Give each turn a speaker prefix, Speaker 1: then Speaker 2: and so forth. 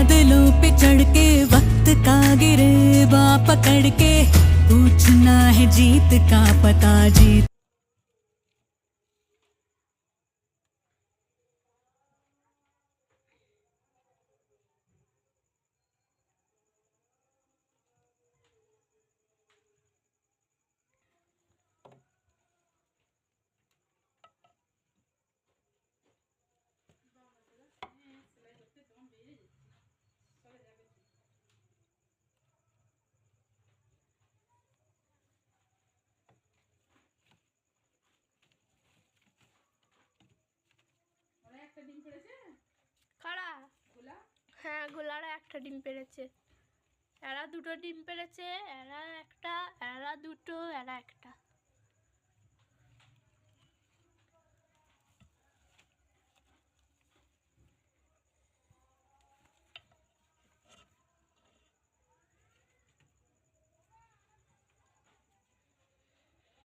Speaker 1: बादलों पे चढ़ के वक्त का गिरेबा पकड़ के पूछना है जीत का पता जीत।
Speaker 2: খাড়া হ্যাঁ, গোলারা একটা ডিম পেড়েছে, এরা দুটো ডিম পেড়েছে, এরা একটা, এরা দুটো, এরা একটা।